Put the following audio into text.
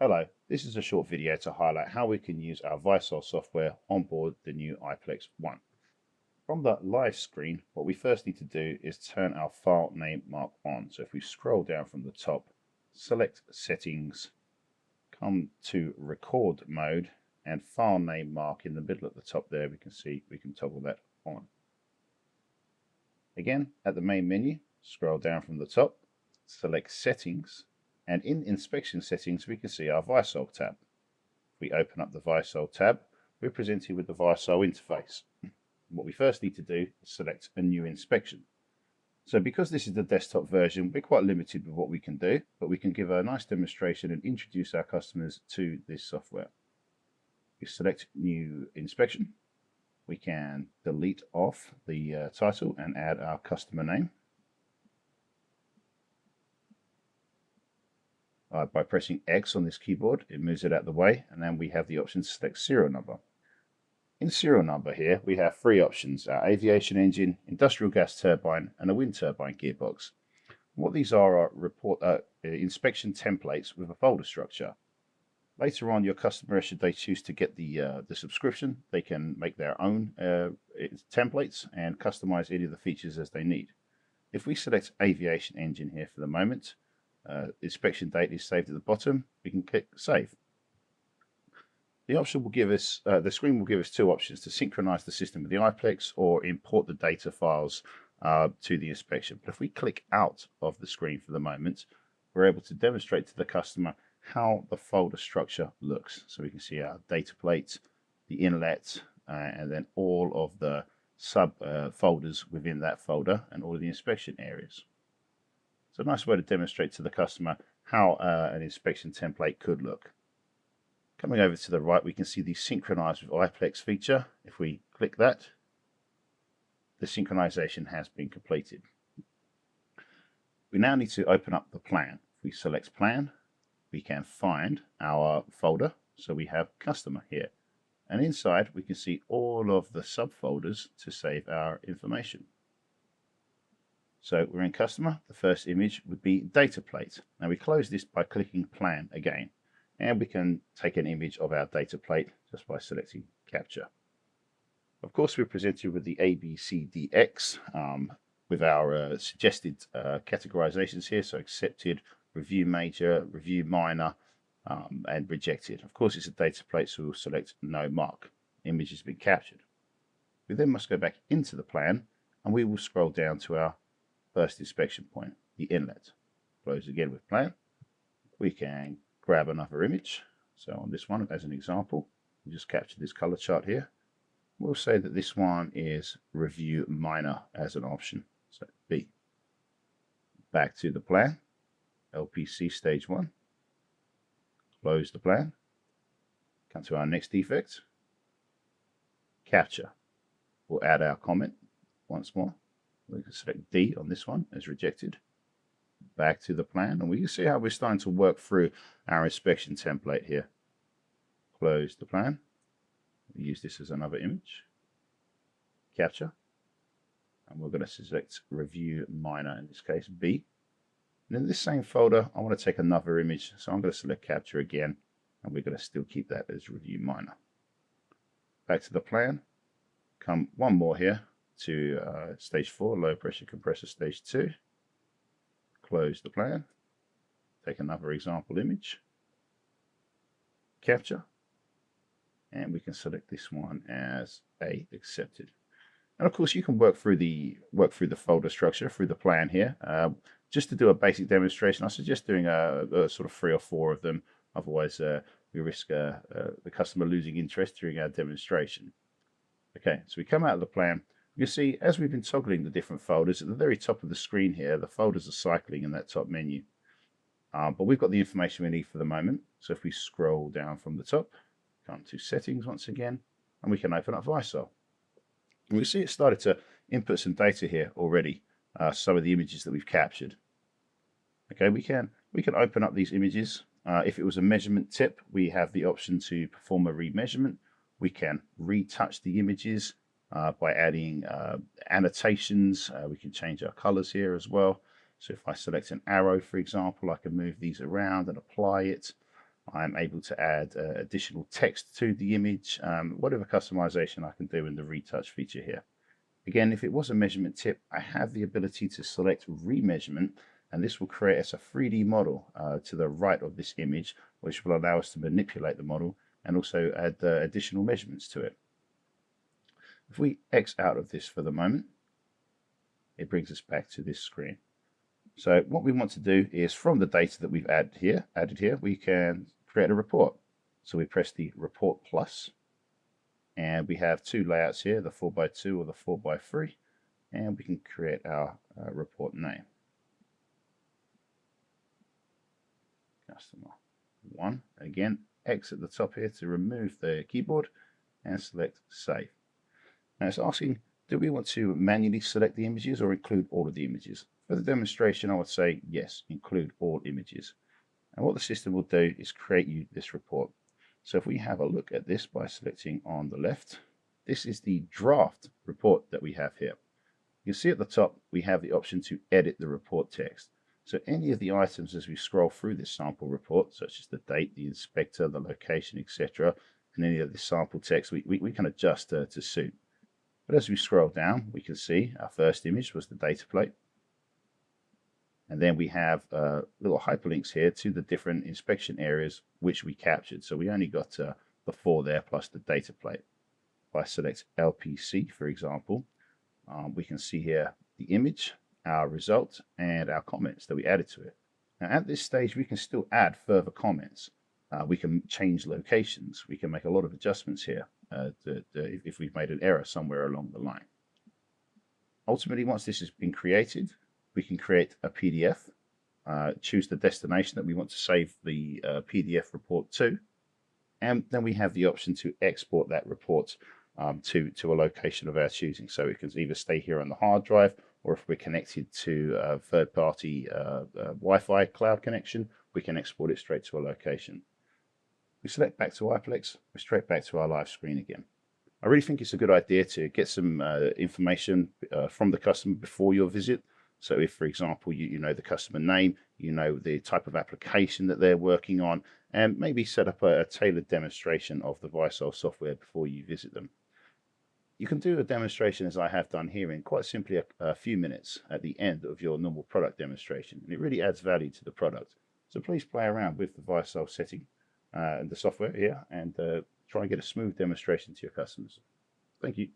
Hello, this is a short video to highlight how we can use our ViSOL software on board the new IPLEX One. From the live screen, what we first need to do is turn our file name mark on. So if we scroll down from the top, select Settings, come to Record Mode, and file name mark in the middle at the top there, we can see we can toggle that on. Again, at the main menu, scroll down from the top, select Settings, and in Inspection Settings, we can see our ViSOL tab. If we open up the ViSOL tab, we're presented with the ViSOL interface. What we first need to do is select a new inspection. So because this is the desktop version, we're quite limited with what we can do, but we can give a nice demonstration and introduce our customers to this software. We select new inspection. We can delete off the title and add our customer name. By pressing X on this keyboard, it moves it out of the way, and then we have the option to select serial number. In serial number here, we have three options: our aviation engine, industrial gas turbine, and a wind turbine gearbox. What these are inspection templates with a folder structure. Later on, your customer, should they choose to get the subscription, they can make their own templates and customize any of the features as they need. If we select aviation engine here for the moment, inspection date is saved at the bottom. We can click Save. The option will give us, the screen will give us two options: to synchronize the system with the IPLEX or import the data files to the inspection. But if we click out of the screen for the moment, we're able to demonstrate to the customer how the folder structure looks. So we can see our data plate, the inlet, and then all of the sub folders within that folder and all of the inspection areas. It's a nice way to demonstrate to the customer how an inspection template could look. Coming over to the right, we can see the synchronize with IPLEX feature. If we click that, the synchronization has been completed. We now need to open up the plan. If we select plan, we can find our folder. So we have customer here, and inside we can see all of the subfolders to save our information. So we're in customer. The first image would be data plate. Now we close this by clicking plan again, and we can take an image of our data plate just by selecting capture. Of course, we're presented with the ABCDX with our suggested categorizations here. So accepted, review major, review minor, and rejected. Of course, it's a data plate, so we'll select no mark. Image has been captured. We then must go back into the plan, and we will scroll down to our first inspection point, the inlet. Close again with plan. We can grab another image. So on this one, as an example, we just capture this color chart here. We'll say that this one is review minor as an option. So B. Back to the plan, LPC stage 1. Close the plan. Come to our next defect. Capture. We'll add our comment once more. We can select D on this one as rejected. Back to the plan, and we can see how we're starting to work through our inspection template here. Close the plan. We use this as another image. Capture. And we're going to select review minor, in this case B. And in this same folder, I want to take another image, so I'm going to select capture again, and we're going to still keep that as review minor. Back to the plan. Come one more here to stage 4, low pressure compressor stage 2. Close the plan. Take another example image. Capture. And we can select this one as A, accepted. And of course, you can work through the folder structure through the plan here. Just to do a basic demonstration, I suggest doing a sort of 3 or 4 of them. Otherwise, we risk the customer losing interest during our demonstration. Okay, so we come out of the plan. You see, as we've been toggling the different folders, at the very top of the screen here, the folders are cycling in that top menu. But we've got the information we need for the moment. So if we scroll down from the top, come to settings once again, and we can open up ViSOL. And we see it started to input some data here already, some of the images that we've captured. Okay, we can open up these images. If it was a measurement tip, we have the option to perform a remeasurement. We can retouch the images by adding annotations. We can change our colors here as well. So if I select an arrow, for example, I can move these around and apply it. I'm able to add additional text to the image, whatever customization I can do in the retouch feature here. Again, if it was a measurement tip, I have the ability to select remeasurement, and this will create us a 3D model to the right of this image, which will allow us to manipulate the model and also add additional measurements to it. If we X out of this for the moment, it brings us back to this screen. So what we want to do is, from the data that we've added here, we can create a report. So we press the report plus, and we have two layouts here, the 4x2 or the 4x3, and we can create our report name. Customer 1. Again, X at the top here to remove the keyboard and select save. Now it's asking, do we want to manually select the images or include all of the images? For the demonstration, I would say yes, include all images. And what the system will do is create you this report. So if we have a look at this by selecting on the left, this is the draft report that we have here. You see at the top, we have the option to edit the report text. So any of the items as we scroll through this sample report, such as the date, the inspector, the location, etc., and any of the sample text, we can adjust to suit. But as we scroll down, we can see our first image was the data plate. And then we have little hyperlinks here to the different inspection areas which we captured. So we only got the 4 there plus the data plate. If I select LPC, for example, we can see here the image, our result, and our comments that we added to it. Now at this stage, we can still add further comments. We can change locations. We can make a lot of adjustments here if we've made an error somewhere along the line. Ultimately, once this has been created, we can create a PDF, choose the destination that we want to save the PDF report to, and then we have the option to export that report to a location of our choosing. So it can either stay here on the hard drive, or if we're connected to a third-party Wi-Fi cloud connection, we can export it straight to a location. We select back to IPLEX, we're straight back to our live screen again. I really think it's a good idea to get some information from the customer before your visit. So if, for example, you know the customer name, you know the type of application that they're working on, and maybe set up a tailored demonstration of the ViSOL software before you visit them. You can do a demonstration as I have done here in quite simply a few minutes at the end of your normal product demonstration, and it really adds value to the product. So please play around with the ViSOL setting and the software here, and try and get a smooth demonstration to your customers. Thank you.